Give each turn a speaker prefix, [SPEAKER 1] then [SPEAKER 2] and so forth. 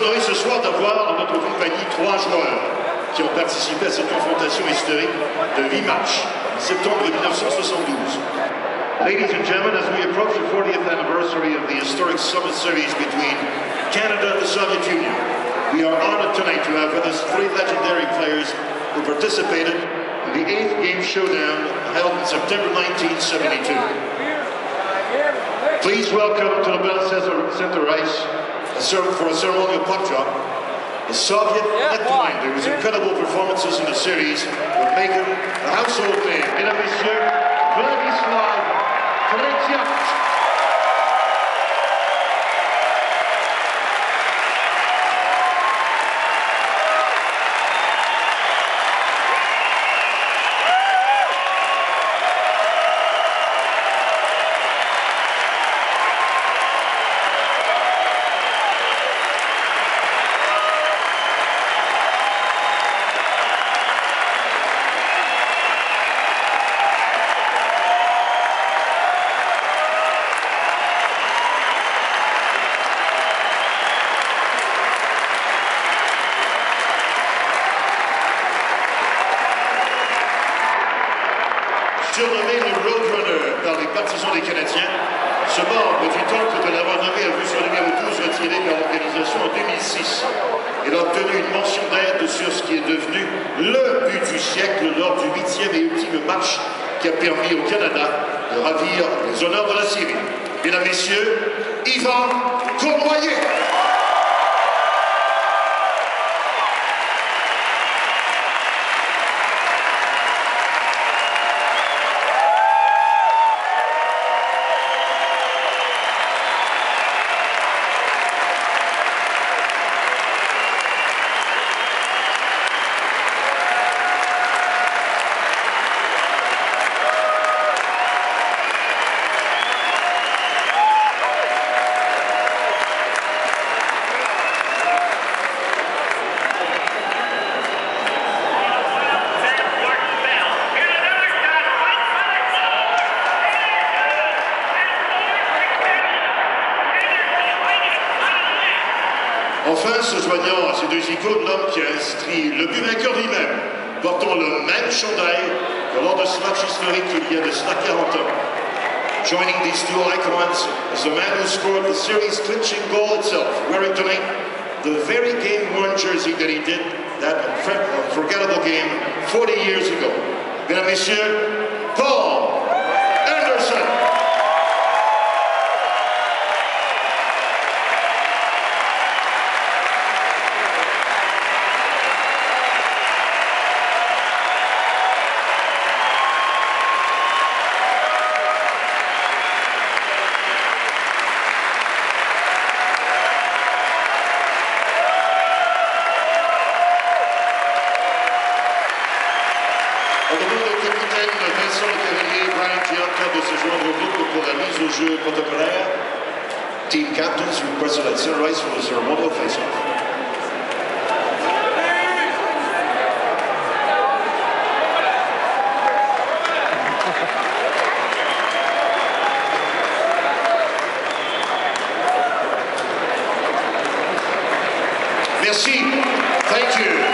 [SPEAKER 1] honoré ce soir d'avoir dans notre compagnie 3 joueurs qui ont participé à cette confrontation historique de 8 matchs en septembre 1972. Ladies and gentlemen, as we approach the 40th anniversary of the historic Summit Series between Canada and the Soviet Union, we are honored tonight to have with us 3 legendary players who participated in the 8th game showdown held in September 1972. Please welcome to the Bell Center Ice for a ceremonial puck drop the Soviet netminder whose incredible performances in the series would make him a household name. Mesdames et messieurs, Vladislav Tretiak. Surnommé le Roadrunner par les partisans des Canadiens, ce membre du temple de la renommée a vu son numéro 12 retiré par l'organisation en 2006. Il a obtenu une mention d'aide sur ce qui est devenu le but du siècle lors du 8e et ultime match qui a permis au Canada de ravir les honneurs de la Syrie. Mesdames, Messieurs, Yvan Cournoyer. Enfin, se joignant à ces 2 icônes, l'homme qui a inscrit le but vainqueur lui-même, portant le même chandail que lors de ce match historique il y a de cela 40 ans. Joining these 2 icons is the man who scored the series clinching goal itself, wearing tonight the very game-worn jersey that he did that unforgettable game 40 years ago. Mesdames, Messieurs, Paul Anderson. On demande au capitaine Vincent Le Cavalier, Brian Gianca, de se joindre au groupe pour la mise au jeu protocolaire. Team captains requested at center ice for the ceremonial face-off. Merci. Thank you.